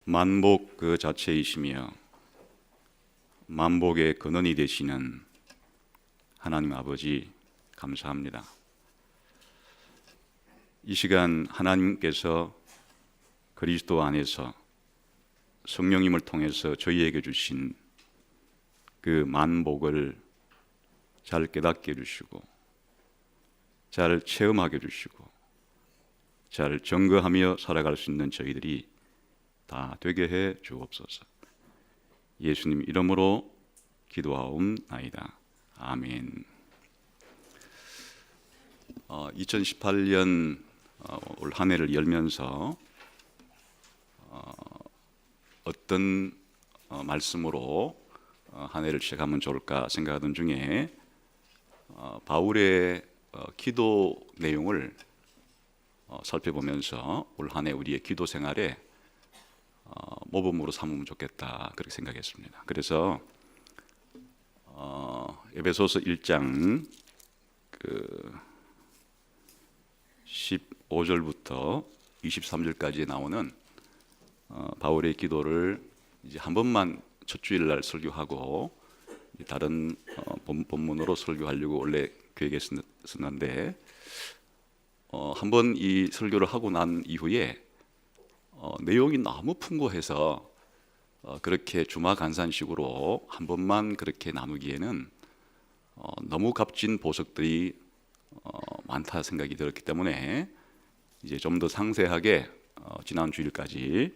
만복 그 자체이시며 만복의 근원이 되시는 하나님 아버지 감사합니다. 이 시간 하나님께서 그리스도 안에서 성령님을 통해서 저희에게 주신 그 만복을 잘 깨닫게 해주시고 잘 체험하게 해주시고 잘 증거하며 살아갈 수 있는 저희들이 다 되게 해 주옵소서. 예수님 이름으로 기도하옵나이다. 아멘. 2018년 올 한 해를 열면서 어떤 말씀으로 한 해를 시작하면 좋을까 생각하던 중에 바울의 기도 내용을 살펴보면서 올 한 해 우리의 기도 생활에 모범으로 삼으면 좋겠다 그렇게 생각했습니다. 그래서 에베소서 1장 15절부터 23절까지 나오는 바울의 기도를 이제 한 번만 첫 주일날 설교하고 다른 본문으로 설교하려고 원래 계획했었는데 한번 이 설교를 하고 난 이후에 내용이 너무 풍부해서 그렇게 주마간산식으로 한 번만 그렇게 나누기에는 너무 값진 보석들이 많다 생각이 들었기 때문에 이제 좀 더 상세하게 지난 주일까지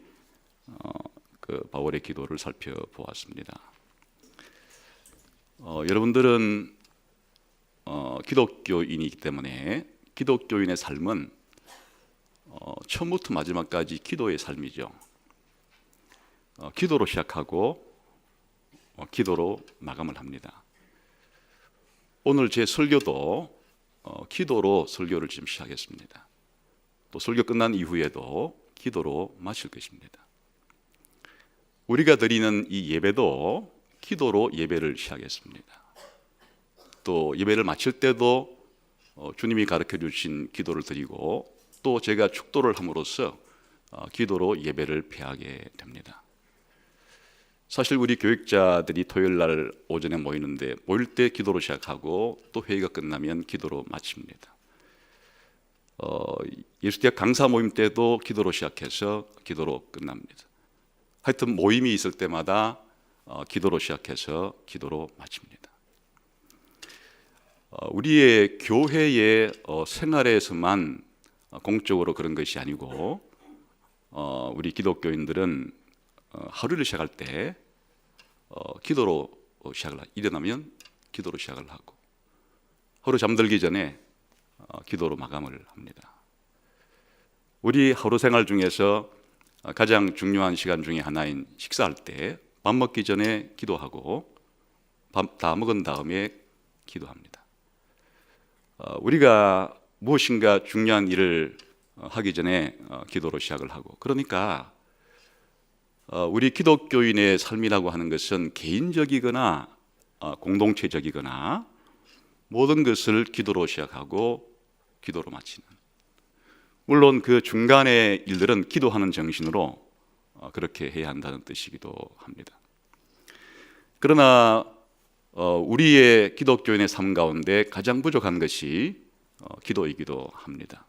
그 바울의 기도를 살펴보았습니다. 여러분들은 기독교인이기 때문에 기독교인의 삶은 처음부터 마지막까지 기도의 삶이죠. 기도로 시작하고 기도로 마감을 합니다. 오늘 제 설교도 기도로 설교를 지금 시작했습니다. 또 설교 끝난 이후에도 기도로 마칠 것입니다. 우리가 드리는 이 예배도 기도로 예배를 시작했습니다. 또 예배를 마칠 때도 주님이 가르쳐 주신 기도를 드리고 또 제가 축도를 함으로써 기도로 예배를 폐하게 됩니다. 사실 우리 교육자들이 토요일 날 오전에 모이는데 모일 때 기도로 시작하고 또 회의가 끝나면 기도로 마칩니다. 예수대학 강사 모임 때도 기도로 시작해서 기도로 끝납니다. 하여튼 모임이 있을 때마다 기도로 시작해서 기도로 마칩니다. 우리의 교회의 생활에서만 공적으로 그런 것이 아니고 우리 기독교인들은 하루를 시작할 때 기도로 시작을 일어나면 기도로 시작을 하고 하루 잠들기 전에 기도로 마감을 합니다. 우리 하루 생활 중에서 가장 중요한 시간 중에 하나인 식사할 때 밥 먹기 전에 기도하고 밥 다 먹은 다음에 기도합니다. 우리가 무엇인가 중요한 일을 하기 전에 기도로 시작을 하고 그러니까 우리 기독교인의 삶이라고 하는 것은 개인적이거나 공동체적이거나 모든 것을 기도로 시작하고 기도로 마치는, 물론 그 중간의 일들은 기도하는 정신으로 그렇게 해야 한다는 뜻이기도 합니다. 그러나 우리의 기독교인의 삶 가운데 가장 부족한 것이 기도이기도 합니다.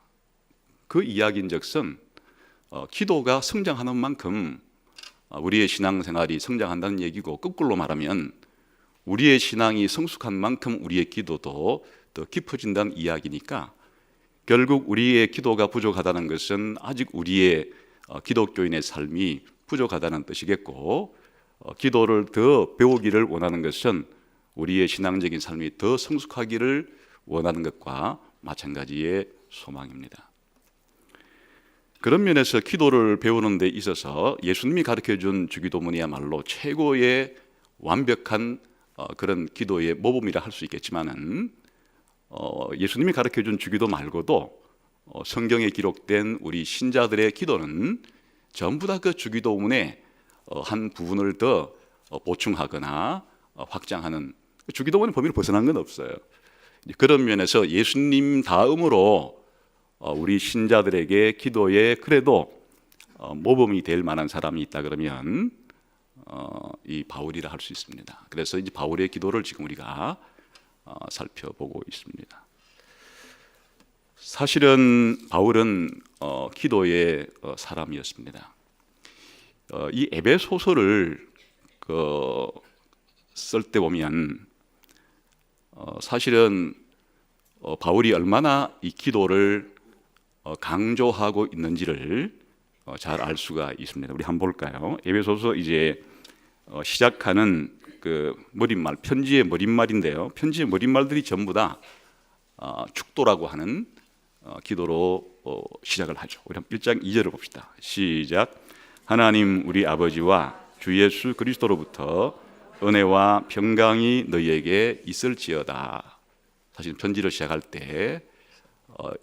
그 이야기인즉슨 기도가 성장하는 만큼 우리의 신앙생활이 성장한다는 얘기고, 거꾸로 말하면 우리의 신앙이 성숙한 만큼 우리의 기도도 더 깊어진다는 이야기니까 결국 우리의 기도가 부족하다는 것은 아직 우리의 기독교인의 삶이 부족하다는 뜻이겠고, 기도를 더 배우기를 원하는 것은 우리의 신앙적인 삶이 더 성숙하기를 원하는 것과 마찬가지의 소망입니다. 그런 면에서 기도를 배우는 데 있어서 예수님이 가르쳐준 주기도문이야말로 최고의 완벽한 그런 기도의 모범이라 할 수 있겠지만은 예수님이 가르쳐준 주기도 말고도 성경에 기록된 우리 신자들의 기도는 전부 다 그 주기도문의 한 부분을 더 보충하거나 확장하는, 주기도문의 범위를 벗어난 건 없어요. 그런 면에서 예수님 다음으로 우리 신자들에게 기도에 그래도 모범이 될 만한 사람이 있다 그러면 이 바울이라 할 수 있습니다. 그래서 이제 바울의 기도를 지금 우리가 살펴보고 있습니다. 사실은 바울은 기도의 사람이었습니다. 이 에베소서를 쓸 때 보면 사실은 바울이 얼마나 이 기도를 강조하고 있는지를 잘 알 수가 있습니다. 우리 한번 볼까요? 에베소서 이제 시작하는 그 머릿말, 편지의 머릿말인데요. 편지의 머릿말들이 전부 다 축도라고 하는 기도로 시작을 하죠. 우리 1장 2절을 봅시다. 시작. 하나님 우리 아버지와 주 예수 그리스도로부터 은혜와 평강이 너희에게 있을지어다. 사실 편지를 시작할 때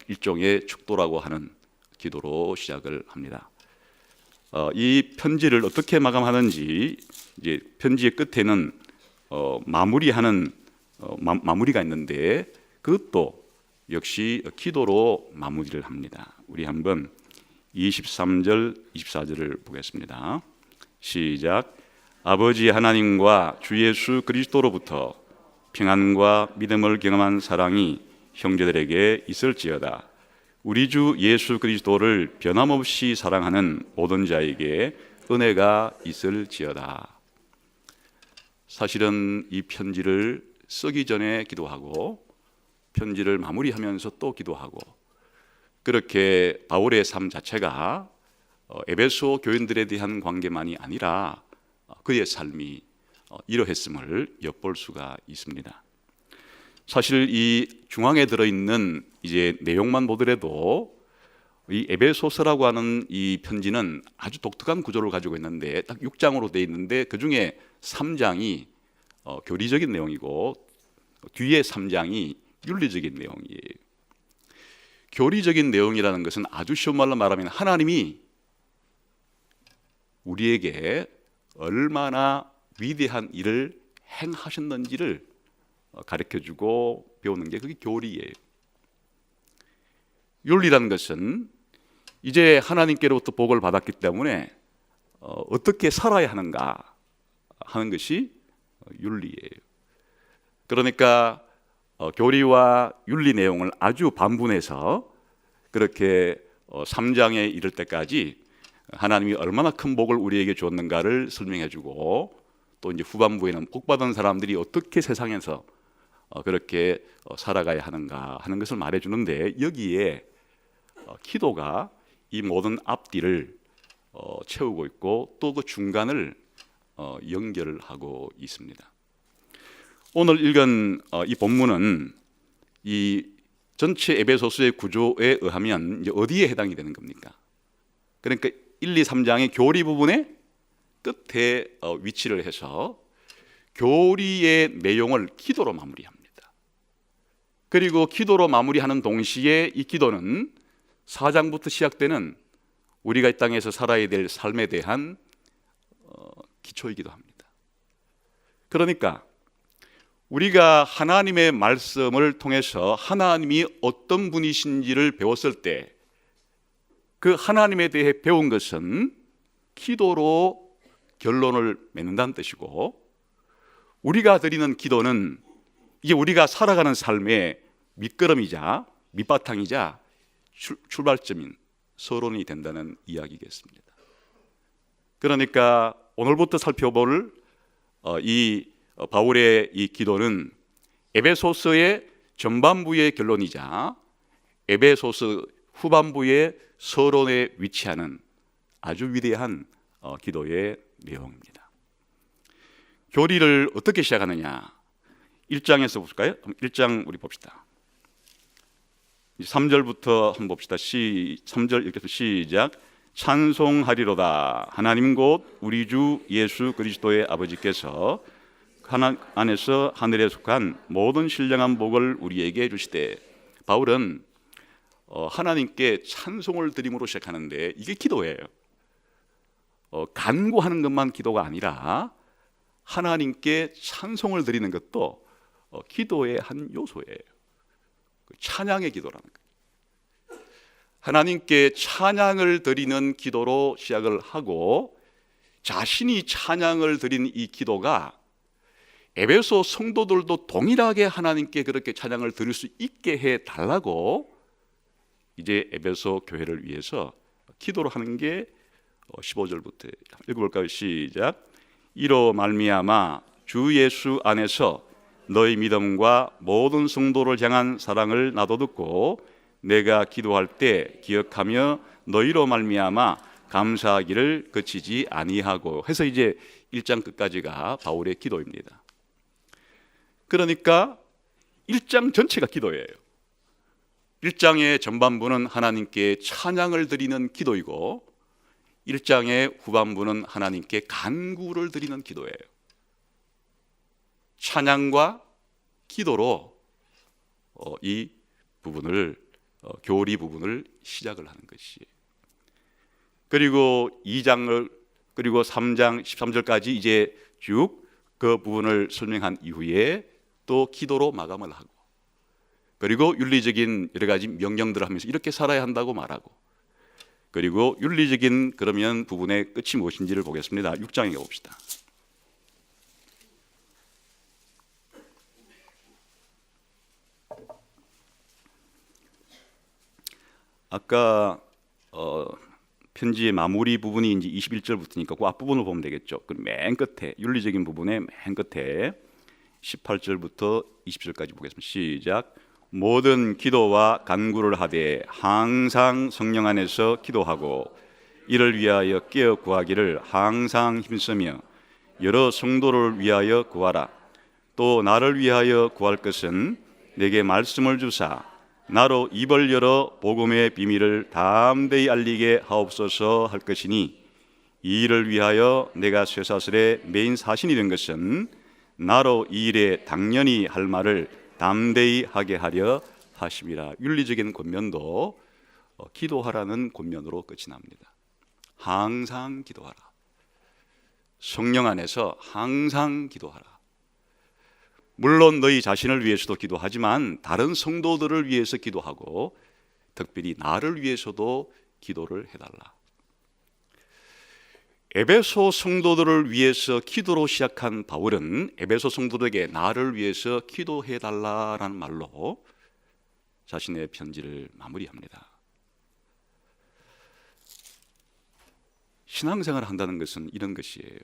일종의 축도라고 하는 기도로 시작을 합니다. 이 편지를 어떻게 마감하는지 이제 편지의 끝에는 마무리하는 마무리가 있는데 그것도 역시 기도로 마무리를 합니다. 우리 한번 23절, 24절을 보겠습니다. 시작. 아버지 하나님과 주 예수 그리스도로부터 평안과 믿음을 경험한 사랑이 형제들에게 있을지어다. 우리 주 예수 그리스도를 변함없이 사랑하는 모든 자에게 은혜가 있을지어다. 사실은 이 편지를 쓰기 전에 기도하고 편지를 마무리하면서 또 기도하고 그렇게 바울의 삶 자체가 에베소 교인들에 대한 관계만이 아니라 그의 삶이 이러했음을 엿볼 수가 있습니다. 사실 이 중앙에 들어있는 이제 내용만 보더라도 이 에베소서라고 하는 이 편지는 아주 독특한 구조를 가지고 있는데 딱 6장으로 되어 있는데 그 중에 3장이 교리적인 내용이고 뒤에 3장이 윤리적인 내용이에요. 교리적인 내용이라는 것은 아주 쉬운 말로 말하면 하나님이 우리에게 얼마나 위대한 일을 행하셨는지를 가르쳐주고 배우는 게 그게 교리예요. 윤리라는 것은 이제 하나님께로부터 복을 받았기 때문에 어떻게 살아야 하는가 하는 것이 윤리예요. 그러니까 교리와 윤리 내용을 아주 반분해서 그렇게 3장에 이를 때까지 하나님이 얼마나 큰 복을 우리에게 주었는가를 설명해주고 또 이제 후반부에는 복받은 사람들이 어떻게 세상에서 그렇게 살아가야 하는가 하는 것을 말해주는데 여기에 기도가 이 모든 앞뒤를 채우고 있고 또 그 중간을 연결을 하고 있습니다. 오늘 읽은 이 본문은 이 전체 에베소서의 구조에 의하면 이제 어디에 해당이 되는 겁니까? 그러니까 1, 2, 3장의 교리 부분의 끝에 위치를 해서 교리의 내용을 기도로 마무리합니다. 그리고 기도로 마무리하는 동시에 이 기도는 4장부터 시작되는 우리가 이 땅에서 살아야 될 삶에 대한 기초이기도 합니다. 그러니까 우리가 하나님의 말씀을 통해서 하나님이 어떤 분이신지를 배웠을 때 그 하나님에 대해 배운 것은 기도로 결론을 맺는다는 뜻이고 우리가 드리는 기도는 이게 우리가 살아가는 삶의 밑거름이자 밑바탕이자 출발점인 서론이 된다는 이야기겠습니다. 그러니까 오늘부터 살펴볼 이 바울의 이 기도는 에베소서의 전반부의 결론이자 에베소서 후반부의 서론에 위치하는 아주 위대한 기도의 내용입니다. 교리를 어떻게 시작하느냐? 1장에서 볼까요? 1장 우리 봅시다. 3절부터 한번 봅시다. 3절 읽겠습니다. 시작. 찬송하리로다. 하나님 곧 우리 주 예수 그리스도의 아버지께서 하나님 안에서 하늘에 속한 모든 신령한 복을 우리에게 주시되. 바울은 하나님께 찬송을 드림으로 시작하는데 이게 기도예요. 간구하는 것만 기도가 아니라 하나님께 찬송을 드리는 것도 기도의 한 요소예요. 찬양의 기도라는 거예요. 하나님께 찬양을 드리는 기도로 시작을 하고, 자신이 찬양을 드린 이 기도가 에베소 성도들도 동일하게 하나님께 그렇게 찬양을 드릴 수 있게 해달라고 이제 에베소 교회를 위해서 기도를 하는 게 15절부터 읽어볼까요? 시작. 이로 말미암아 주 예수 안에서 너희 믿음과 모든 성도를 향한 사랑을 나도 듣고 내가 기도할 때 기억하며 너희로 말미암아 감사하기를 그치지 아니하고 해서 이제 1장 끝까지가 바울의 기도입니다. 그러니까 1장 전체가 기도예요. 1장의 전반부는 하나님께 찬양을 드리는 기도이고 1장의 후반부는 하나님께 간구를 드리는 기도예요. 찬양과 기도로 이 부분을 교리 부분을 시작을 하는 것이에요. 그리고 2장을 그리고 3장 13절까지 이제 쭉 그 부분을 설명한 이후에 또 기도로 마감을 하고, 그리고 윤리적인 여러 가지 명령들을 하면서 이렇게 살아야 한다고 말하고, 그리고 윤리적인 그러면 부분의 끝이 무엇인지를 보겠습니다. 6장에 가봅시다. 아까 편지의 마무리 부분이 이제 21절부터니까 그 앞부분을 보면 되겠죠. 그럼 맨 끝에 윤리적인 부분의 맨 끝에 18절부터 20절까지 보겠습니다. 시작. 모든 기도와 간구를 하되 항상 성령 안에서 기도하고 이를 위하여 깨어 구하기를 항상 힘쓰며 여러 성도를 위하여 구하라. 또 나를 위하여 구할 것은 내게 말씀을 주사 나로 입을 열어 복음의 비밀을 담대히 알리게 하옵소서 할 것이니, 이 일을 위하여 내가 쇠사슬의 메인 사신이 된 것은 나로 이 일에 당연히 할 말을 담대히 하게 하려 하심이라. 윤리적인 권면도 기도하라는 권면으로 끝이 납니다. 항상 기도하라. 성령 안에서 항상 기도하라. 물론 너희 자신을 위해서도 기도하지만 다른 성도들을 위해서 기도하고 특별히 나를 위해서도 기도를 해달라. 에베소 성도들을 위해서 기도로 시작한 바울은 에베소 성도들에게 나를 위해서 기도해달라라는 말로 자신의 편지를 마무리합니다. 신앙생활을 한다는 것은 이런 것이에요.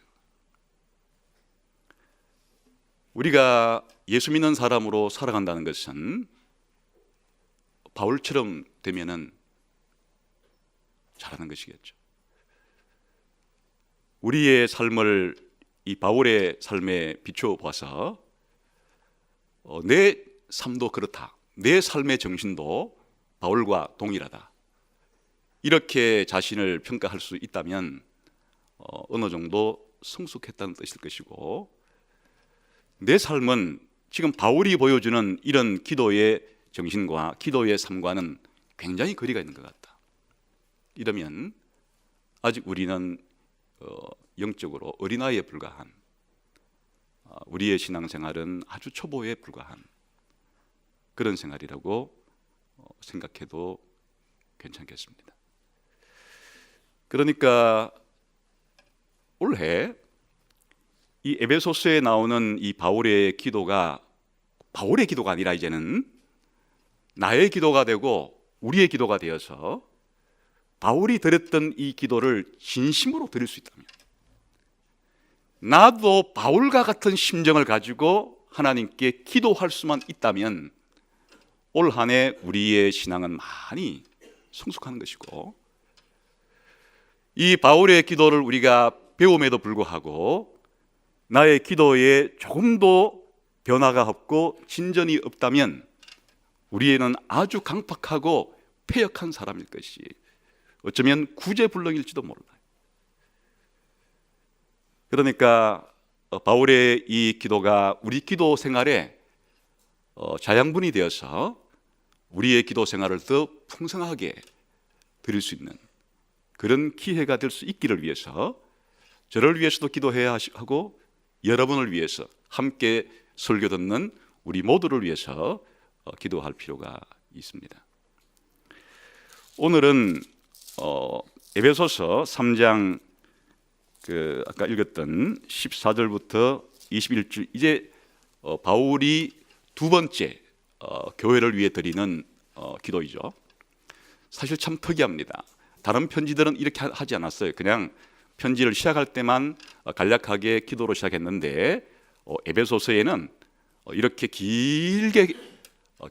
우리가 예수 믿는 사람으로 살아간다는 것은 바울처럼 되면은 잘하는 것이겠죠. 우리의 삶을 이 바울의 삶에 비추어 봐서 내 삶도 그렇다, 내 삶의 정신도 바울과 동일하다, 이렇게 자신을 평가할 수 있다면 어느 정도 성숙했다는 뜻일 것이고, 내 삶은 지금 바울이 보여주는 이런 기도의 정신과 기도의 삶과는 굉장히 거리가 있는 것 같다. 이러면 아직 우리는 영적으로 어린아이에 불과한, 우리의 신앙생활은 아주 초보에 불과한 그런 생활이라고 생각해도 괜찮겠습니다. 그러니까 올해 이 에베소서에 나오는 이 바울의 기도가 바울의 기도가 아니라 이제는 나의 기도가 되고 우리의 기도가 되어서 바울이 드렸던 이 기도를 진심으로 드릴 수 있다면, 나도 바울과 같은 심정을 가지고 하나님께 기도할 수만 있다면 올 한 해 우리의 신앙은 많이 성숙하는 것이고, 이 바울의 기도를 우리가 배움에도 불구하고 나의 기도에 조금도 변화가 없고 진전이 없다면 우리에는 아주 강팍하고 패역한 사람일 것이, 어쩌면 구제불능일지도 몰라요. 그러니까 바울의 이 기도가 우리 기도 생활에 자양분이 되어서 우리의 기도 생활을 더 풍성하게 드릴 수 있는 그런 기회가 될 수 있기를 위해서 저를 위해서도 기도해야 하고, 여러분을 위해서 함께 설교 듣는 우리 모두를 위해서 기도할 필요가 있습니다. 오늘은 에베소서 3장 아까 읽었던 14절부터 21절 이제 바울이 두 번째 교회를 위해 드리는 기도이죠. 사실 참 특이합니다. 다른 편지들은 이렇게 하지 않았어요. 그냥 편지를 시작할 때만 간략하게 기도로 시작했는데 에베소서에는 이렇게 길게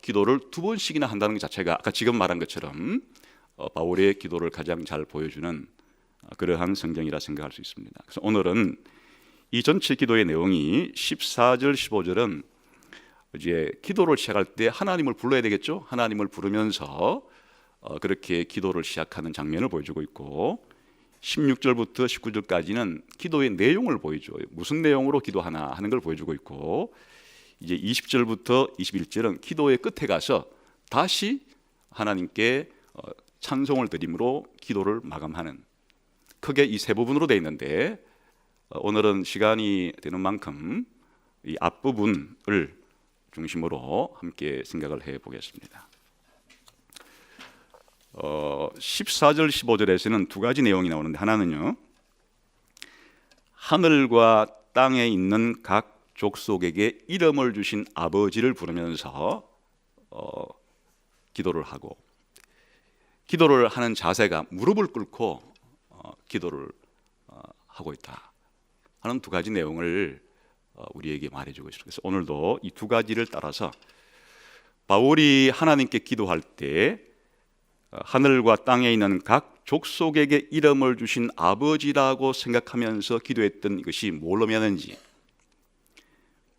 기도를 두 번씩이나 한다는 것 자체가 아까 지금 말한 것처럼 바울의 기도를 가장 잘 보여주는 그러한 성경이라 생각할 수 있습니다. 그래서 오늘은 이 전체 기도의 내용이 14절, 15절은 이제 기도를 시작할 때 하나님을 불러야 되겠죠. 하나님을 부르면서 그렇게 기도를 시작하는 장면을 보여주고 있고 16절부터 19절까지는 기도의 내용을 보여줘요. 무슨 내용으로 기도하나 하는 걸 보여주고 있고 이제 20절부터 21절은 기도의 끝에 가서 다시 하나님께 찬송을 드림으로 기도를 마감하는 크게 이 세 부분으로 되어 있는데 오늘은 시간이 되는 만큼 이 앞부분을 중심으로 함께 생각을 해보겠습니다. 14절 15절에서는 두 가지 내용이 나오는데 하나는요 하늘과 땅에 있는 각 족속에게 이름을 주신 아버지를 부르면서 기도를 하고 기도를 하는 자세가 무릎을 꿇고 기도를 하고 있다 하는 두 가지 내용을 우리에게 말해주고 있습니다. 그래서 오늘도 이 두 가지를 따라서 바울이 하나님께 기도할 때 하늘과 땅에 있는 각 족속에게 이름을 주신 아버지라고 생각하면서 기도했던 이것이 뭘 의미하는지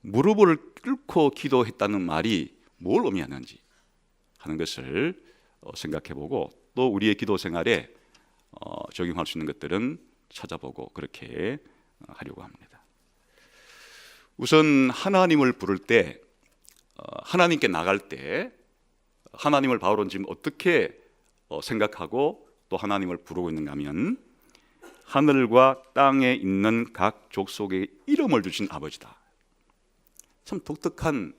무릎을 꿇고 기도했다는 말이 뭘 의미하는지 하는 것을 생각해보고 또 우리의 기도 생활에 적용할 수 있는 것들은 찾아보고 그렇게 하려고 합니다. 우선 하나님을 부를 때 하나님께 나갈 때 하나님을 바울은 지금 어떻게 생각하고 또 하나님을 부르고 있는가 하면 하늘과 땅에 있는 각 족속에 이름을 주신 아버지다. 참 독특한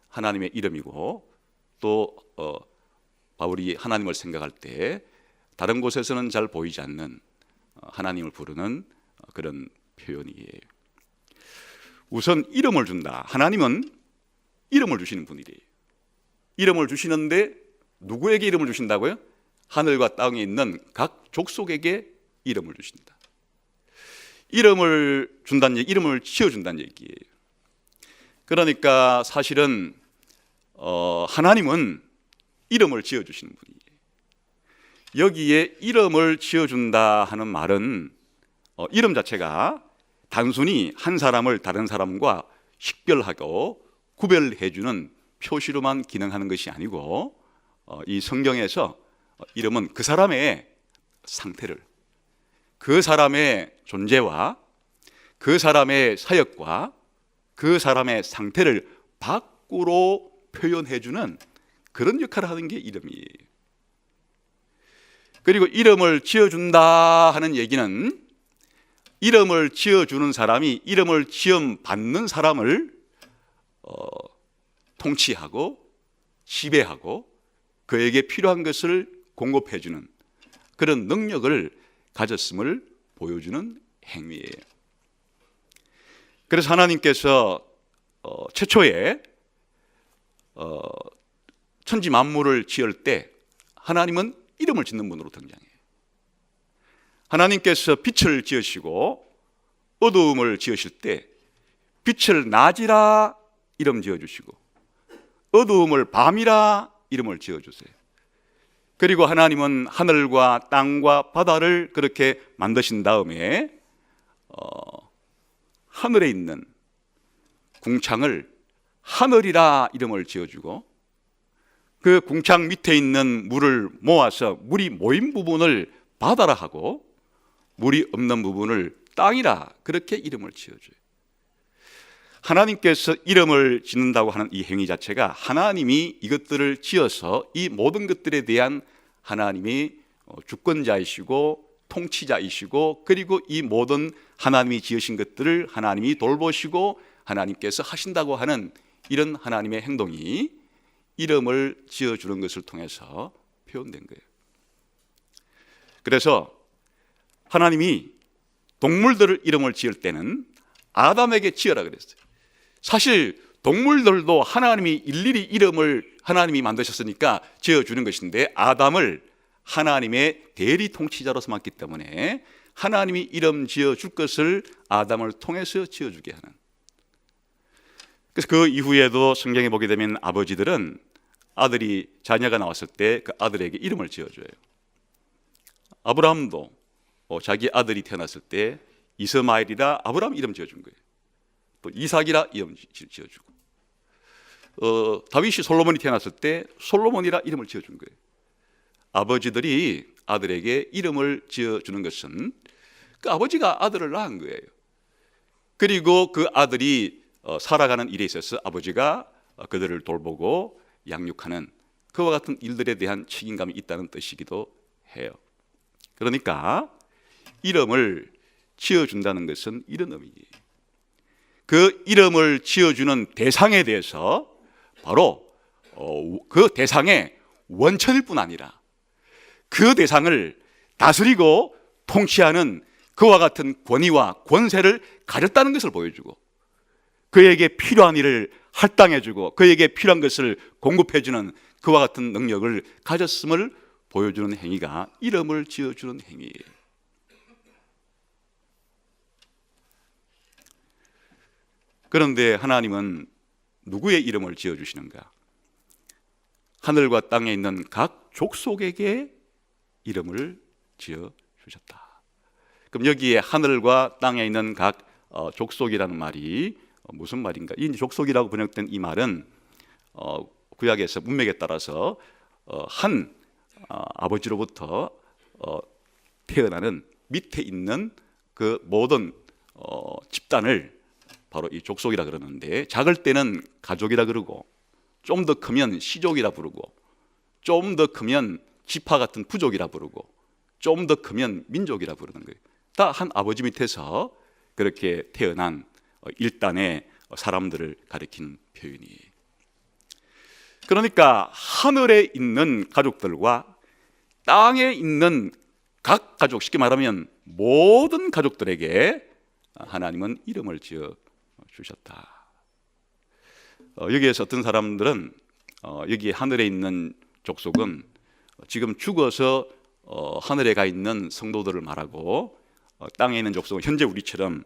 하나님의 이름이고 또 바울이 하나님을 생각할 때 다른 곳에서는 잘 보이지 않는 하나님을 부르는 그런 표현이에요. 우선 이름을 준다. 하나님은 이름을 주시는 분이래요. 이름을 주시는데 누구에게 이름을 주신다고요? 하늘과 땅에 있는 각 족속에게 이름을 주신다. 이름을 준다는 얘기, 이름을 지어준다는 얘기예요. 그러니까 사실은 하나님은 이름을 지어주시는 분이에요. 여기에 이름을 지어준다 하는 말은 이름 자체가 단순히 한 사람을 다른 사람과 식별하고 구별해주는 표시로만 기능하는 것이 아니고 이 성경에서 이름은 그 사람의 상태를 그 사람의 존재와 그 사람의 사역과 그 사람의 상태를 밖으로 표현해주는 그런 역할을 하는 게 이름이에요. 그리고 이름을 지어준다 하는 얘기는 이름을 지어주는 사람이 이름을 지음 받는 사람을 통치하고 지배하고 그에게 필요한 것을 공급해주는 그런 능력을 가졌음을 보여주는 행위예요. 그래서 하나님께서 최초에 천지 만물을 지을 때 하나님은 이름을 짓는 분으로 등장해요. 하나님께서 빛을 지으시고 어두움을 지으실 때 빛을 낮이라 이름 지어주시고 어두움을 밤이라 이름을 지어주세요. 그리고 하나님은 하늘과 땅과 바다를 그렇게 만드신 다음에 하늘에 있는 궁창을 하늘이라 이름을 지어주고 그 궁창 밑에 있는 물을 모아서 물이 모인 부분을 바다라 하고 물이 없는 부분을 땅이라 그렇게 이름을 지어줘요. 하나님께서 이름을 짓는다고 하는 이 행위 자체가 하나님이 이것들을 지어서 이 모든 것들에 대한 하나님이 주권자이시고 통치자이시고 그리고 이 모든 하나님이 지으신 것들을 하나님이 돌보시고 하나님께서 하신다고 하는 이런 하나님의 행동이 이름을 지어주는 것을 통해서 표현된 거예요. 그래서 하나님이 동물들을 이름을 지을 때는 아담에게 지어라 그랬어요. 사실 동물들도 하나님이 일일이 이름을 하나님이 만드셨으니까 지어주는 것인데, 아담을 하나님의 대리 통치자로 삼았기 때문에 하나님이 이름 지어줄 것을 아담을 통해서 지어주게 하는. 그래서 그 이후에도 성경에 보게 되면 아버지들은 아들이 자녀가 나왔을 때 그 아들에게 이름을 지어줘요. 아브라함도 자기 아들이 태어났을 때 이스마엘이라 아브라함 이름 지어준 거예요. 또 이삭이라 이름 지어주고, 다윗이 솔로몬이 태어났을 때 솔로몬이라 이름을 지어준 거예요. 아버지들이 아들에게 이름을 지어주는 것은 그 아버지가 아들을 낳은 거예요. 그리고 그 아들이 살아가는 일에 있어서 아버지가 그들을 돌보고 양육하는 그와 같은 일들에 대한 책임감이 있다는 뜻이기도 해요. 그러니까 이름을 지어준다는 것은 이런 의미예요. 그 이름을 지어주는 대상에 대해서 바로 그 대상의 원천일 뿐 아니라 그 대상을 다스리고 통치하는 그와 같은 권위와 권세를 가졌다는 것을 보여주고, 그에게 필요한 일을 할당해주고 그에게 필요한 것을 공급해주는 그와 같은 능력을 가졌음을 보여주는 행위가 이름을 지어주는 행위예요. 그런데 하나님은 누구의 이름을 지어주시는가? 하늘과 땅에 있는 각 족속에게 이름을 지어주셨다. 그럼 여기에 하늘과 땅에 있는 각 족속이라는 말이 무슨 말인가? 이 족속이라고 번역된 이 말은 구약에서 문맥에 따라서 한 아버지로부터 태어나는 밑에 있는 그 모든 집단을 바로 이 족속이라 그러는데, 작을 때는 가족이라 그러고, 좀 더 크면 시족이라 부르고, 좀 더 크면 지파 같은 부족이라 부르고, 좀 더 크면 민족이라 부르는 거예요. 다 한 아버지 밑에서 그렇게 태어난 일단의 사람들을 가리키는 표현이에요. 그러니까 하늘에 있는 가족들과 땅에 있는 각 가족, 쉽게 말하면 모든 가족들에게 하나님은 이름을 지어 주셨다. 여기에서 어떤 사람들은 여기 하늘에 있는 족속은 지금 죽어서 하늘에 가 있는 성도들을 말하고, 땅에 있는 족속은 현재 우리처럼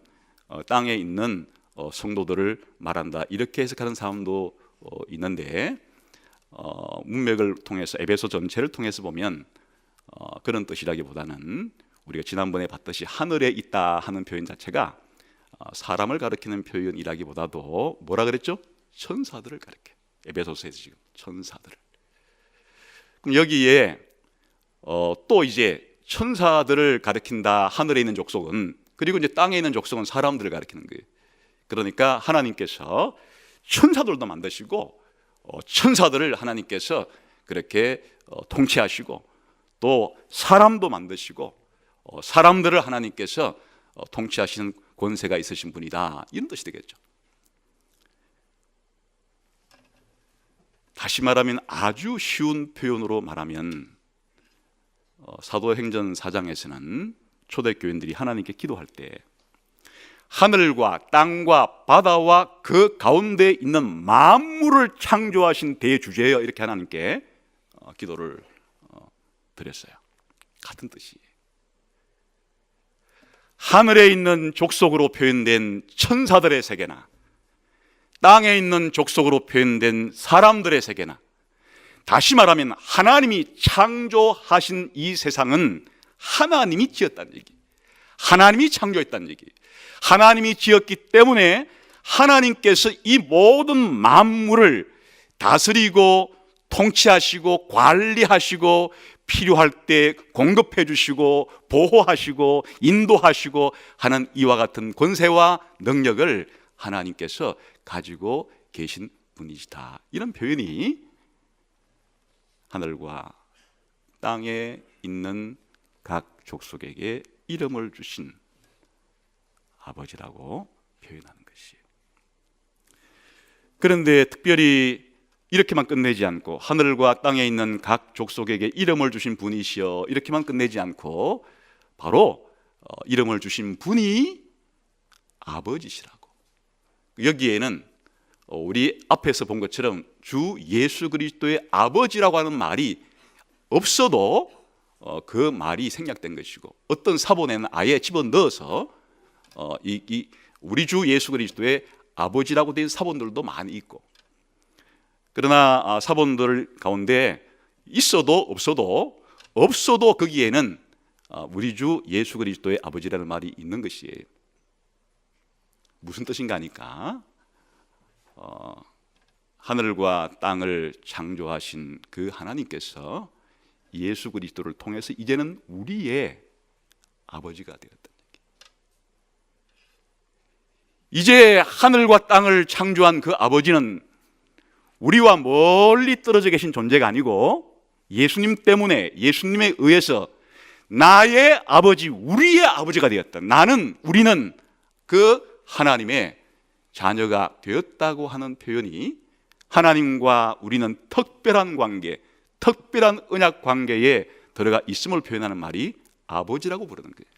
땅에 있는 성도들을 말한다, 이렇게 해석하는 사람도 있는데, 문맥을 통해서 에베소 전체를 통해서 보면 그런 뜻이라기보다는 우리가 지난번에 봤듯이 하늘에 있다 하는 표현 자체가 사람을 가리키는 표현이라기보다도 뭐라 그랬죠? 천사들을 가리켜. 에베소서에서 지금 천사들을. 그럼 여기에 또 이제 천사들을 가리킨다 하늘에 있는 족속은, 그리고 이제 땅에 있는 족속은 사람들을 가리키는 거예요. 그러니까 하나님께서 천사들도 만드시고 천사들을 하나님께서 그렇게 통치하시고, 또 사람도 만드시고 사람들을 하나님께서 통치하시는 권세가 있으신 분이다, 이런 뜻이 되겠죠. 다시 말하면, 아주 쉬운 표현으로 말하면 사도행전 4장에서는 초대교인들이 하나님께 기도할 때 하늘과 땅과 바다와 그 가운데 있는 만물을 창조하신 대주제여, 이렇게 하나님께 기도를 드렸어요. 같은 뜻이에요. 하늘에 있는 족속으로 표현된 천사들의 세계나 땅에 있는 족속으로 표현된 사람들의 세계나, 다시 말하면 하나님이 창조하신 이 세상은 하나님이 지었다는 얘기, 하나님이 창조했다는 얘기. 하나님이 지었기 때문에 하나님께서 이 모든 만물을 다스리고 통치하시고 관리하시고 필요할 때 공급해 주시고 보호하시고 인도하시고 하는 이와 같은 권세와 능력을 하나님께서 가지고 계신 분이시다, 이런 표현이 하늘과 땅에 있는 각 족속에게 이름을 주신 아버지라고 표현하는 것이에요. 그런데 특별히 이렇게만 끝내지 않고 하늘과 땅에 있는 각 족속에게 이름을 주신 분이시여 이렇게만 끝내지 않고 바로 이름을 주신 분이 아버지시라고. 여기에는 우리 앞에서 본 것처럼 주 예수 그리스도의 아버지라고 하는 말이 없어도 그 말이 생략된 것이고, 어떤 사본에는 아예 집어넣어서 우리 주 예수 그리스도의 아버지라고 된 사본들도 많이 있고, 그러나 사본들 가운데 있어도 없어도 거기에는 우리 주 예수 그리스도의 아버지라는 말이 있는 것이에요. 무슨 뜻인가 하니까 하늘과 땅을 창조하신 그 하나님께서 예수 그리스도를 통해서 이제는 우리의 아버지가 되었다. 이제 하늘과 땅을 창조한 그 아버지는 우리와 멀리 떨어져 계신 존재가 아니고 예수님 때문에, 예수님에 의해서 나의 아버지, 우리의 아버지가 되었다. 우리는 그 하나님의 자녀가 되었다고 하는 표현이 하나님과 우리는 특별한 관계, 특별한 언약 관계에 들어가 있음을 표현하는 말이 아버지라고 부르는 거예요.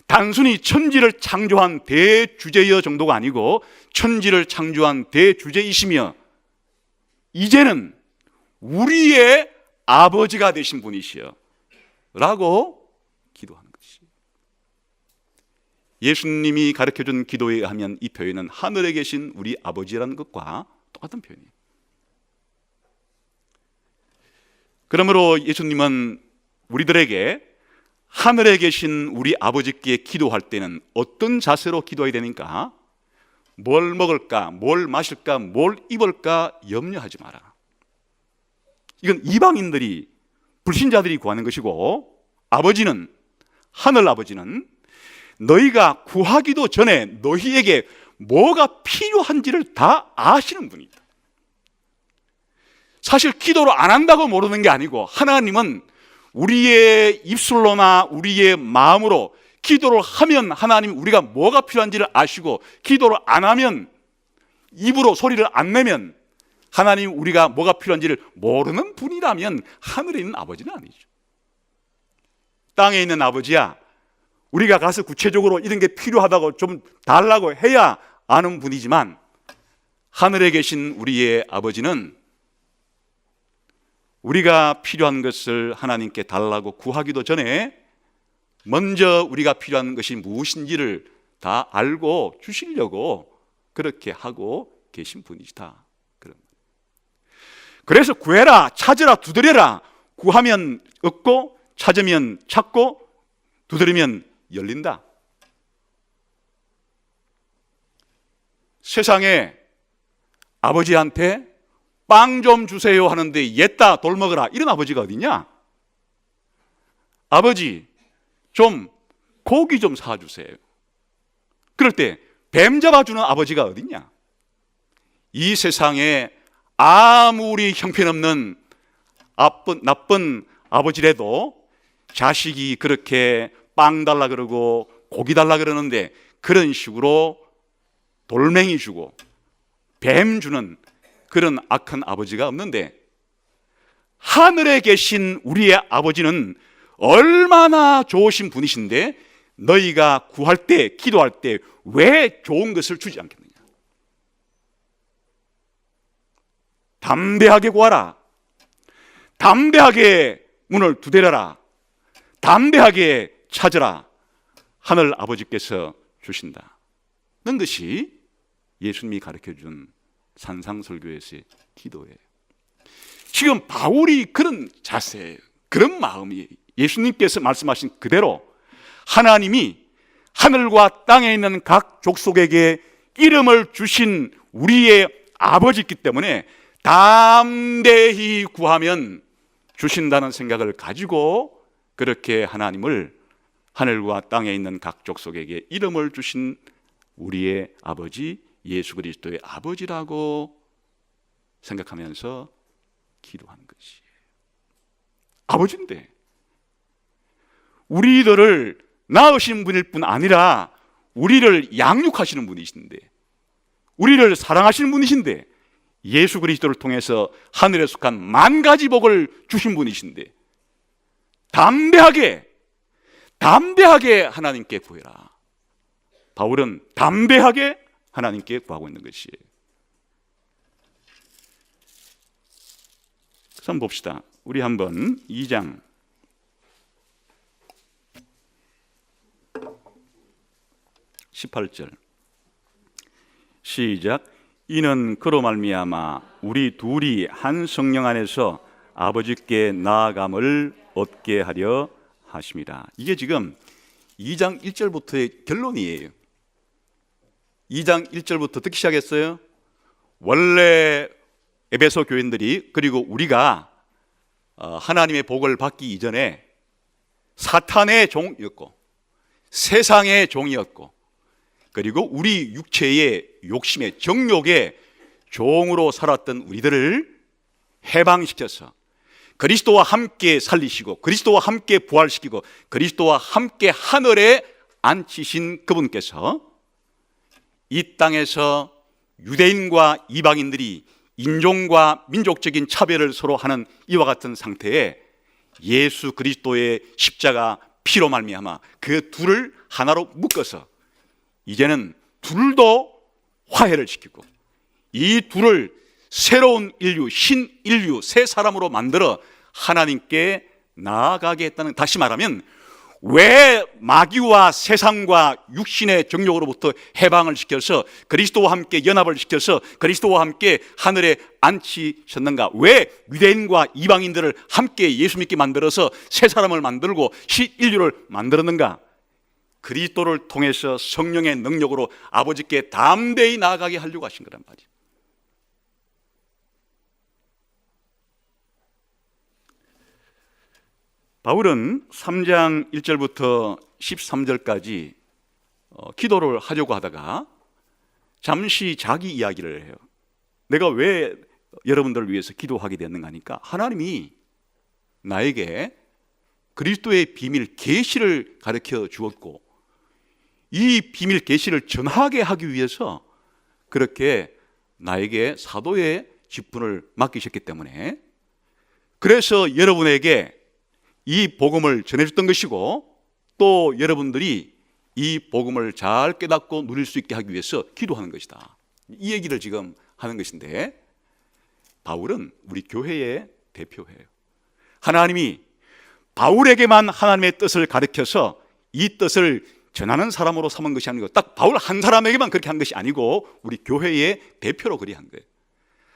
단순히 천지를 창조한 대주제여 정도가 아니고 천지를 창조한 대주제이시며 이제는 우리의 아버지가 되신 분이시여 라고 기도하는 것이에요. 예수님이 가르쳐준 기도에 의하면 이 표현은 하늘에 계신 우리 아버지라는 것과 똑같은 표현이에요. 그러므로 예수님은 우리들에게 하늘에 계신 우리 아버지께 기도할 때는 어떤 자세로 기도해야 되니까, 뭘 먹을까, 뭘 마실까, 뭘 입을까 염려하지 마라. 이건 이방인들이, 불신자들이 구하는 것이고, 하늘 아버지는 너희가 구하기도 전에 너희에게 뭐가 필요한지를 다 아시는 분이다. 사실 기도를 안 한다고 모르는 게 아니고, 하나님은 우리의 입술로나 우리의 마음으로 기도를 하면 하나님 우리가 뭐가 필요한지를 아시고, 기도를 안 하면, 입으로 소리를 안 내면 하나님 우리가 뭐가 필요한지를 모르는 분이라면 하늘에 있는 아버지는 아니죠. 땅에 있는 아버지야, 우리가 가서 구체적으로 이런 게 필요하다고 좀 달라고 해야 아는 분이지만, 하늘에 계신 우리의 아버지는 우리가 필요한 것을 하나님께 달라고 구하기도 전에 먼저 우리가 필요한 것이 무엇인지를 다 알고 주시려고 그렇게 하고 계신 분이시다. 그래서 구해라, 찾으라, 두드려라. 구하면 얻고, 찾으면 찾고, 두드리면 열린다. 세상에 아버지한테 빵 좀 주세요 하는데 옛다 돌 먹어라 이런 아버지가 어디냐? 아버지 좀 고기 좀 사주세요. 그럴 때 뱀 잡아주는 아버지가 어디냐? 이 세상에 아무리 형편없는 나쁜 아버지라도 자식이 그렇게 빵 달라 그러고 고기 달라 그러는데 그런 식으로 돌멩이 주고 뱀 주는 그런 악한 아버지가 없는데, 하늘에 계신 우리의 아버지는 얼마나 좋으신 분이신데 너희가 구할 때, 기도할 때 왜 좋은 것을 주지 않겠느냐? 담대하게 구하라. 담대하게 문을 두드려라. 담대하게 찾으라. 하늘 아버지께서 주신다는 것이 예수님이 가르쳐준 산상설교에서의 기도예요. 지금 바울이 그런 자세예요. 그런 마음이에요. 예수님께서 말씀하신 그대로 하나님이 하늘과 땅에 있는 각 족속에게 이름을 주신 우리의 아버지이기 때문에 담대히 구하면 주신다는 생각을 가지고 그렇게 하나님을, 하늘과 땅에 있는 각 족속에게 이름을 주신 우리의 아버지 예수 그리스도의 아버지라고 생각하면서 기도하는 것이에요. 아버지인데 우리들을 낳으신 분일 뿐 아니라 우리를 양육하시는 분이신데, 우리를 사랑하시는 분이신데, 예수 그리스도를 통해서 하늘에 속한 만 가지 복을 주신 분이신데, 담대하게 하나님께 구해라. 바울은 담대하게 하나님께 구하고 있는 것이에요. 그래서 한번 봅시다. 우리 한번 2장 18절 시작. 이는 그로 말미암아 우리 둘이 한 성령 안에서 아버지께 나아감을 얻게 하려 하심이라. 이게 지금 2장 1절부터의 결론이에요. 2장 1절부터 듣기 시작했어요. 원래 에베소 교인들이, 그리고 우리가 하나님의 복을 받기 이전에 사탄의 종이었고 세상의 종이었고, 그리고 우리 육체의 욕심의 정욕의 종으로 살았던 우리들을 해방시켜서 그리스도와 함께 살리시고 그리스도와 함께 부활시키고 그리스도와 함께 하늘에 앉히신 그분께서 이 땅에서 유대인과 이방인들이 인종과 민족적인 차별을 서로 하는 이와 같은 상태에 예수 그리스도의 십자가 피로 말미암아 그 둘을 하나로 묶어서 이제는 둘도 화해를 시키고 이 둘을 새로운 인류, 신인류, 새 사람으로 만들어 하나님께 나아가게 했다는, 다시 말하면 왜 마귀와 세상과 육신의 정욕으로부터 해방을 시켜서 그리스도와 함께 연합을 시켜서 그리스도와 함께 하늘에 앉히셨는가? 왜 유대인과 이방인들을 함께 예수 믿게 만들어서 새 사람을 만들고 신인류를 만들었는가? 그리스도를 통해서 성령의 능력으로 아버지께 담대히 나아가게 하려고 하신 거란 말이에요. 바울은 3장 1절부터 13절까지 기도를 하려고 하다가 잠시 자기 이야기를 해요. 내가 왜 여러분들을 위해서 기도하게 됐는가 하니까 하나님이 나에게 그리스도의 비밀 계시를 가르쳐 주었고 이 비밀 계시를 전하게 하기 위해서 그렇게 나에게 사도의 직분을 맡기셨기 때문에, 그래서 여러분에게 이 복음을 전해줬던 것이고 또 여러분들이 이 복음을 잘 깨닫고 누릴 수 있게 하기 위해서 기도하는 것이다. 이 얘기를 지금 하는 것인데, 바울은 우리 교회의 대표예요. 하나님이 바울에게만 하나님의 뜻을 가르쳐서 이 뜻을 전하는 사람으로 삼은 것이 아니고 딱 바울 한 사람에게만 그렇게 한 것이 아니고 우리 교회의 대표로 그리 한 거예요.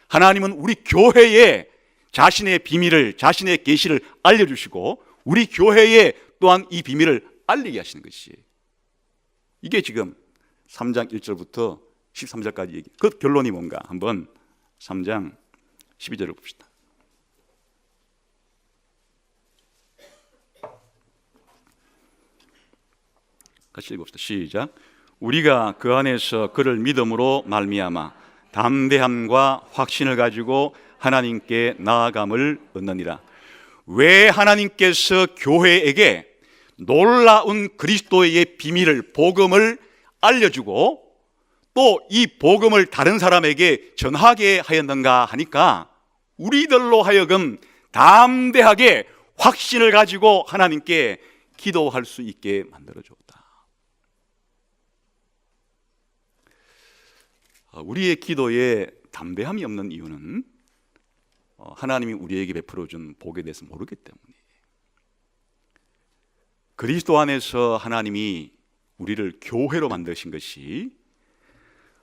하나님은 우리 교회에 자신의 비밀을, 자신의 계시를 알려주시고 우리 교회에 또한 이 비밀을 알리게 하시는 것이에요. 이게 지금 3장 1절부터 13절까지 얘기. 그 결론이 뭔가 한번 3장 12절을 봅시다. 같이 읽읍시다. 시작. 우리가 그 안에서 그를 믿음으로 말미암아 담대함과 확신을 가지고 하나님께 나아감을 얻느니라. 왜 하나님께서 교회에게 놀라운 그리스도의 비밀을, 복음을 알려주고 또 이 복음을 다른 사람에게 전하게 하였는가 하니까 우리들로 하여금 담대하게 확신을 가지고 하나님께 기도할 수 있게 만들어 줬다. 우리의 기도에 담대함이 없는 이유는 하나님이 우리에게 베풀어 준 복에 대해서 모르기 때문이에요. 그리스도 안에서 하나님이 우리를 교회로 만드신 것이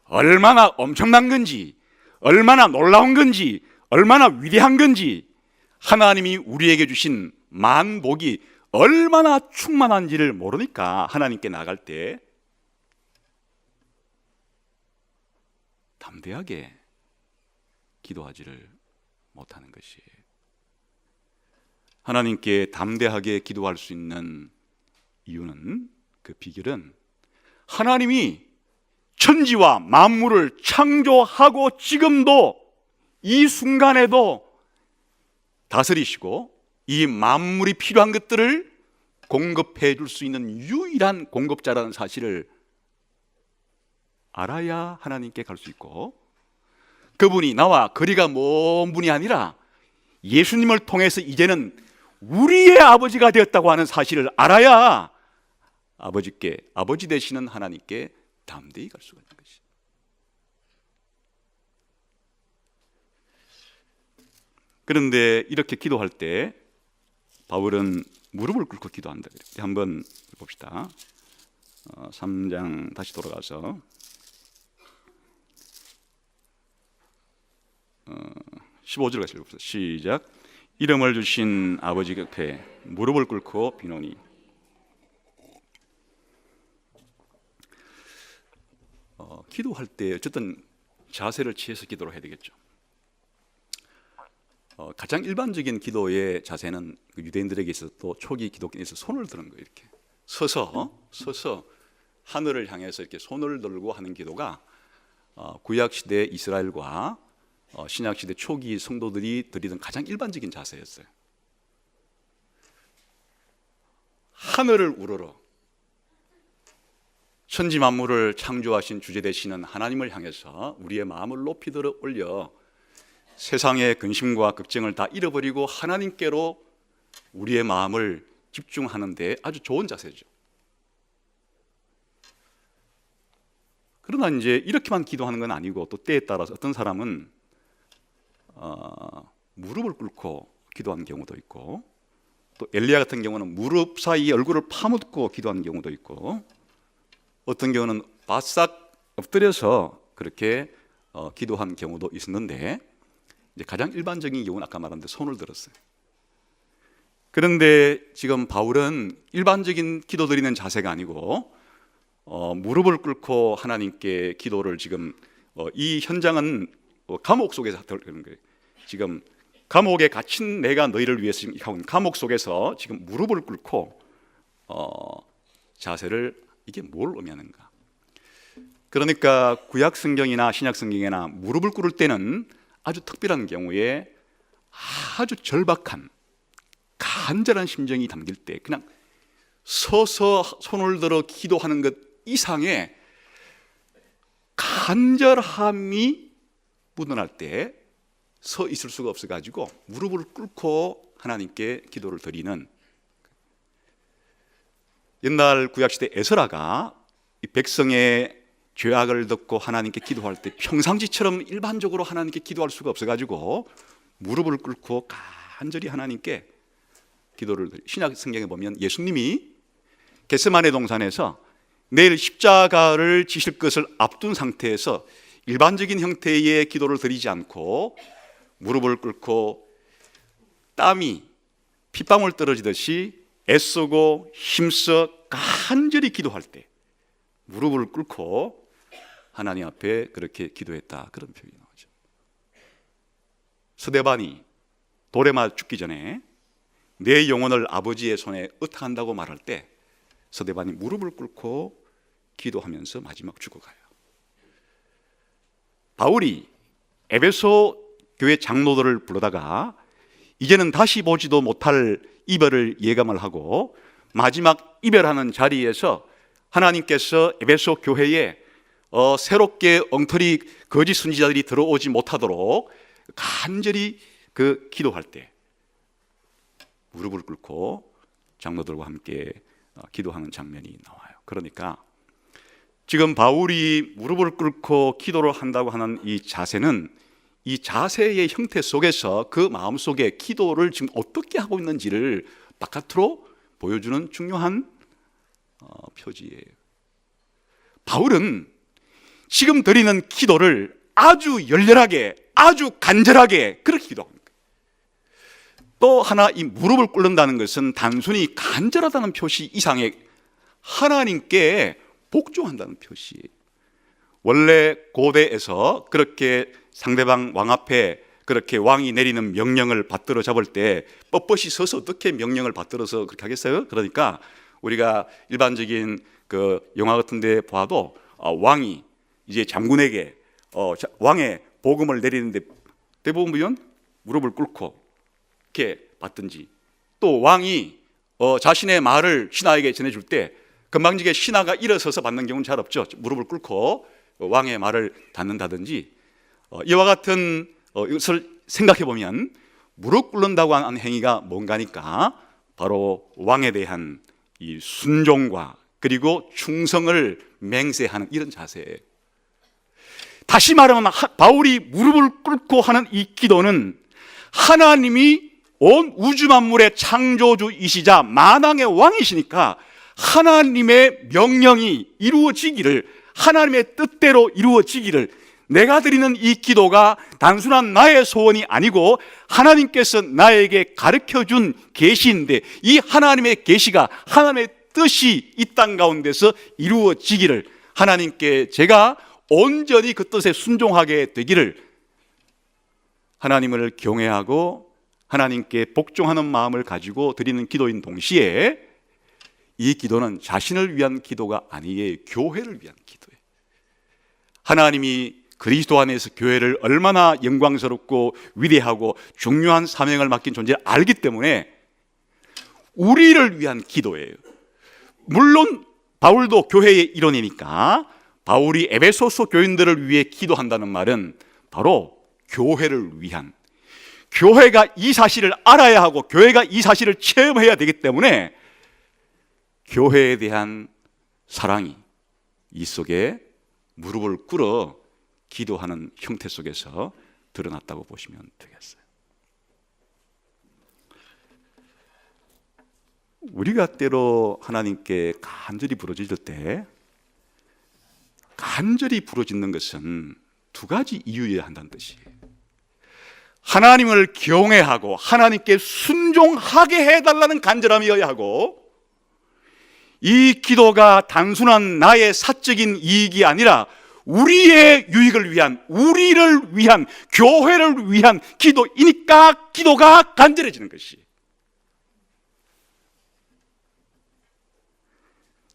얼마나 엄청난 건지, 얼마나 놀라운 건지, 얼마나 위대한 건지, 하나님이 우리에게 주신 만복이 얼마나 충만한지를 모르니까 하나님께 나갈 때 담대하게 기도하지를 못하는 것이에요. 하나님께 담대하게 기도할 수 있는 이유는, 그 비결은 하나님이 천지와 만물을 창조하고 지금도 이 순간에도 다스리시고 이 만물이 필요한 것들을 공급해 줄 수 있는 유일한 공급자라는 사실을 알아야 하나님께 갈 수 있고, 그분이 나와 거리가 먼 분이 아니라 예수님을 통해서 이제는 우리의 아버지가 되었다고 하는 사실을 알아야 아버지 되시는 하나님께 담대히 갈 수가 있는 것이죠. 그런데 이렇게 기도할 때 바울은 무릎을 꿇고 기도한다. 한번 봅시다. 3장 다시 돌아가서 15절 같이 읽읍시다. 시작. 이름을 주신 아버지 곁에 무릎을 꿇고 비노니. 기도할 때 어쨌든 자세를 취해서 기도를 해야 되겠죠. 가장 일반적인 기도의 자세는 유대인들에게 있어서 초기 기독교에 있어서 손을 드는 거예요. 이렇게 서서 하늘을 향해서 이렇게 손을 들고 하는 기도가 구약 시대 이스라엘과 신약 시대 초기 성도들이 드리던 가장 일반적인 자세였어요. 하늘을 우러러 천지 만물을 창조하신 주제 되시는 하나님을 향해서 우리의 마음을 높이 들어 올려 세상의 근심과 걱정을 다 잃어버리고 하나님께로 우리의 마음을 집중하는 데 아주 좋은 자세죠. 그러나 이제 이렇게만 기도하는 건 아니고 또 때에 따라서 어떤 사람은 무릎을 꿇고 기도하는 경우도 있고, 또 엘리야 같은 경우는 무릎 사이에 얼굴을 파묻고 기도하는 경우도 있고, 어떤 경우는 바싹 엎드려서 그렇게 기도한 경우도 있었는데, 이제 가장 일반적인 경우는 아까 말한 대로 손을 들었어요. 그런데 지금 바울은 일반적인 기도 드리는 자세가 아니고 무릎을 꿇고 하나님께 기도를 지금 이 현장은 감옥 속에서 하는 거예요. 지금 감옥에 갇힌 내가 너희를 위해서 감옥 속에서 지금 무릎을 꿇고 자세를, 이게 뭘 의미하는가? 그러니까 구약 성경이나 신약 성경이나 무릎을 꿇을 때는 아주 특별한 경우에 아주 절박한 간절한 심정이 담길 때, 그냥 서서 손을 들어 기도하는 것 이상의 간절함이 묻어날 때 서 있을 수가 없어가지고 무릎을 꿇고 하나님께 기도를 드리는, 옛날 구약시대 에스라가 이 백성의 죄악을 듣고 하나님께 기도할 때 평상시처럼 일반적으로 하나님께 기도할 수가 없어가지고 무릎을 꿇고 간절히 하나님께 기도를 드려요. 신약 성경에 보면 예수님이 겟세마네 동산에서 내일 십자가를 지실 것을 앞둔 상태에서 일반적인 형태의 기도를 드리지 않고 무릎을 꿇고 땀이 핏방울 떨어지듯이 애쓰고 힘써 간절히 기도할 때 무릎을 꿇고 하나님 앞에 그렇게 기도했다, 그런 표현이 나오죠. 스데반이 돌에 맞아 죽기 전에 내 영혼을 아버지의 손에 의탁한다고 말할 때 스데반이 무릎을 꿇고 기도하면서 마지막 죽어가요. 바울이 에베소 교회 장로들을 불러다가 이제는 다시 보지도 못할 이별을 예감을 하고 마지막 이별하는 자리에서 하나님께서 에베소 교회에 새롭게 엉터리 거짓 선지자들이 들어오지 못하도록 간절히 그 기도할 때 무릎을 꿇고 장로들과 함께 기도하는 장면이 나와요. 그러니까 지금 바울이 무릎을 꿇고 기도를 한다고 하는 이 자세는 이 자세의 형태 속에서 그 마음 속에 기도를 지금 어떻게 하고 있는지를 바깥으로 보여주는 중요한 표지예요. 바울은 지금 드리는 기도를 아주 열렬하게, 아주 간절하게 그렇게 기도합니다. 또 하나, 이 무릎을 꿇는다는 것은 단순히 간절하다는 표시 이상의 하나님께 복종한다는 표시예요. 원래 고대에서 그렇게 상대방 왕 앞에 그렇게 왕이 내리는 명령을 받들어 잡을 때 뻣뻣이 서서 어떻게 명령을 받들어서 그렇게 하겠어요? 그러니까 우리가 일반적인 그 영화 같은 데 봐도 왕이 이제 장군에게 왕의 복음을 내리는데 대부분 보면 무릎을 꿇고 이렇게 받든지, 또 왕이 자신의 말을 신하에게 전해줄 때 금방지게 신하가 일어서서 받는 경우는 잘 없죠. 무릎을 꿇고 왕의 말을 듣는다든지 이와 같은 것을 생각해 보면 무릎 꿇는다고 하는 행위가 뭔가니까 바로 왕에 대한 이 순종과 그리고 충성을 맹세하는 이런 자세예요. 다시 말하면 바울이 무릎을 꿇고 하는 이 기도는 하나님이 온 우주 만물의 창조주이시자 만왕의 왕이시니까 하나님의 명령이 이루어지기를, 하나님의 뜻대로 이루어지기를, 내가 드리는 이 기도가 단순한 나의 소원이 아니고 하나님께서 나에게 가르쳐준 계시인데 이 하나님의 계시가, 하나님의 뜻이 이 땅 가운데서 이루어지기를, 하나님께 제가 온전히 그 뜻에 순종하게 되기를, 하나님을 경외하고 하나님께 복종하는 마음을 가지고 드리는 기도인 동시에 이 기도는 자신을 위한 기도가 아니에요. 교회를 위한 기도예요. 하나님이 그리스도 안에서 교회를 얼마나 영광스럽고 위대하고 중요한 사명을 맡긴 존재를 알기 때문에 우리를 위한 기도예요. 물론 바울도 교회의 일원이니까 바울이 에베소서 교인들을 위해 기도한다는 말은 바로 교회를 위한, 교회가 이 사실을 알아야 하고 교회가 이 사실을 체험해야 되기 때문에 교회에 대한 사랑이 이 속에 무릎을 꿇어 기도하는 형태 속에서 드러났다고 보시면 되겠어요. 우리가 때로 하나님께 간절히 부르짖을 때 간절히 부르짖는 것은 두 가지 이유여야 한다는 뜻이에요. 하나님을 경외하고 하나님께 순종하게 해달라는 간절함이어야 하고, 이 기도가 단순한 나의 사적인 이익이 아니라 우리의 유익을 위한, 우리를 위한, 교회를 위한 기도이니까 기도가 간절해지는 것이.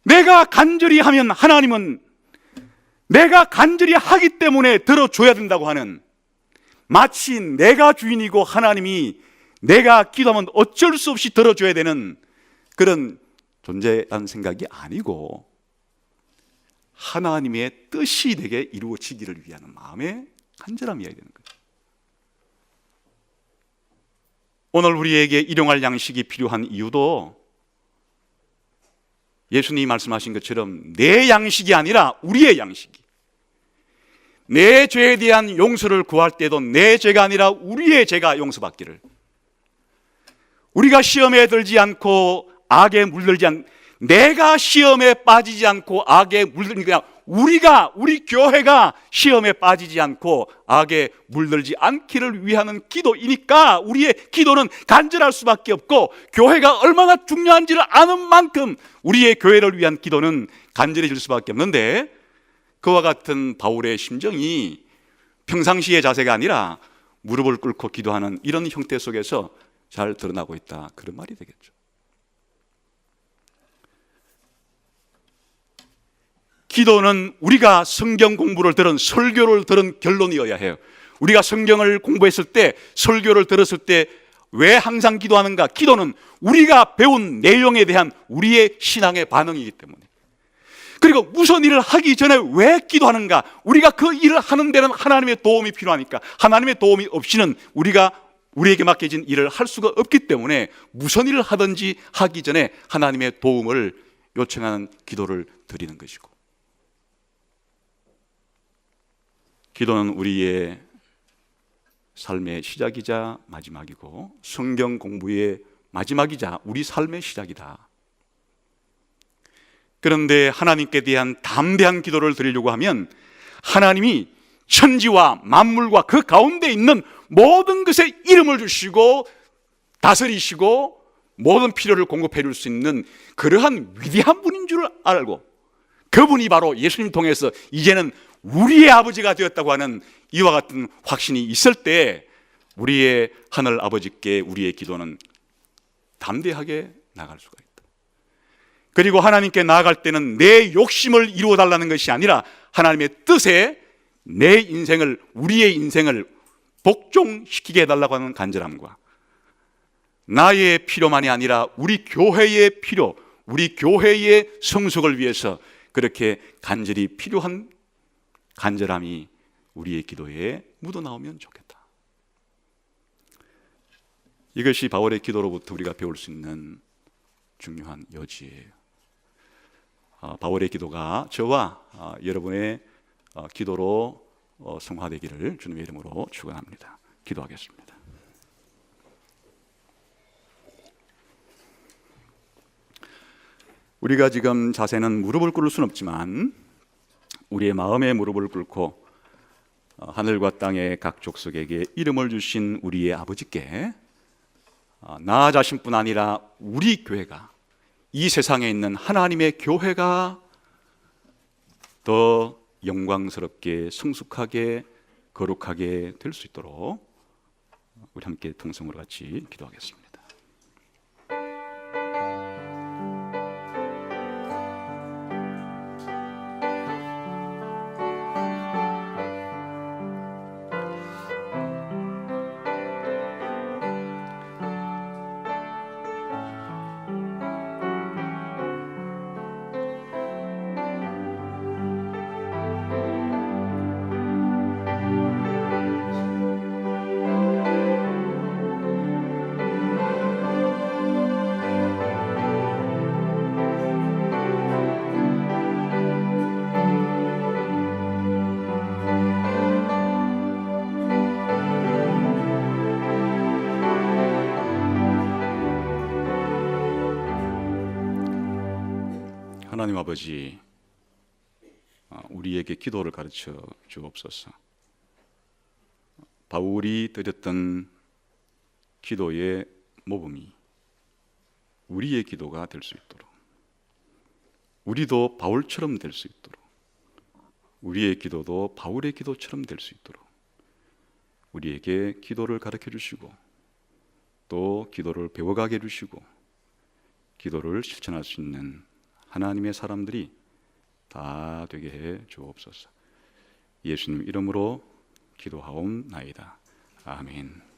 내가 간절히 하면 하나님은 내가 간절히 하기 때문에 들어줘야 된다고 하는, 마치 내가 주인이고 하나님이 내가 기도하면 어쩔 수 없이 들어줘야 되는 그런 존재라는 생각이 아니고 하나님의 뜻이 되게 이루어지기를 위한 마음의 간절함이어야 되는 거예요. 오늘 우리에게 일용할 양식이 필요한 이유도 예수님이 말씀하신 것처럼 내 양식이 아니라 우리의 양식이, 내 죄에 대한 용서를 구할 때도 내 죄가 아니라 우리의 죄가 용서받기를, 우리가 시험에 들지 않고 악에 물들지 내가 시험에 빠지지 않고 악에 물들니까 우리 교회가 시험에 빠지지 않고 악에 물들지 않기를 위하는 기도이니까 우리의 기도는 간절할 수밖에 없고, 교회가 얼마나 중요한지를 아는 만큼 우리의 교회를 위한 기도는 간절해질 수밖에 없는데, 그와 같은 바울의 심정이 평상시의 자세가 아니라 무릎을 꿇고 기도하는 이런 형태 속에서 잘 드러나고 있다, 그런 말이 되겠죠. 기도는 우리가 성경 공부를 들은, 설교를 들은 결론이어야 해요. 우리가 성경을 공부했을 때, 설교를 들었을 때 왜 항상 기도하는가? 기도는 우리가 배운 내용에 대한 우리의 신앙의 반응이기 때문에. 그리고 무슨 일을 하기 전에 왜 기도하는가? 우리가 그 일을 하는 데는 하나님의 도움이 필요하니까, 하나님의 도움이 없이는 우리에게 맡겨진 일을 할 수가 없기 때문에 무슨 일을 하든지 하기 전에 하나님의 도움을 요청하는 기도를 드리는 것이고, 기도는 우리의 삶의 시작이자 마지막이고 성경 공부의 마지막이자 우리 삶의 시작이다. 그런데 하나님께 대한 담대한 기도를 드리려고 하면 하나님이 천지와 만물과 그 가운데 있는 모든 것에 이름을 주시고 다스리시고 모든 필요를 공급해 줄 수 있는 그러한 위대한 분인 줄 알고, 그분이 바로 예수님 통해서 이제는 우리의 아버지가 되었다고 하는 이와 같은 확신이 있을 때 우리의 하늘 아버지께 우리의 기도는 담대하게 나갈 수가 있다. 그리고 하나님께 나아갈 때는 내 욕심을 이루어 달라는 것이 아니라 하나님의 뜻에 내 인생을, 우리의 인생을 복종시키게 해달라고 하는 간절함과, 나의 필요만이 아니라 우리 교회의 필요, 우리 교회의 성숙을 위해서 그렇게 간절히 필요한 간절함이 우리의 기도에 묻어나오면 좋겠다. 이것이 바울의 기도로부터 우리가 배울 수 있는 중요한 여지예요. 바울의 기도가 저와 여러분의 기도로 성화되기를 주님의 이름으로 축원합니다. 기도하겠습니다. 우리가 지금 자세는 무릎을 꿇을 수는 없지만 우리의 마음에 무릎을 꿇고 하늘과 땅의 각 족속에게 이름을 주신 우리의 아버지께 나 자신뿐 아니라 우리 교회가, 이 세상에 있는 하나님의 교회가 더 영광스럽게 성숙하게 거룩하게 될 수 있도록 우리 함께 통성으로 같이 기도하겠습니다. 하나님 아버지, 우리에게 기도를 가르쳐 주옵소서. 바울이 드렸던 기도의 모범이 우리의 기도가 될 수 있도록, 우리도 바울처럼 될 수 있도록, 우리의 기도도 바울의 기도처럼 될 수 있도록 우리에게 기도를 가르쳐 주시고 또 기도를 배워가게 해주시고 기도를 실천할 수 있는 하나님의 사람들이 다 되게 해 주옵소서. 예수님 이름으로 기도하옵나이다. 아멘.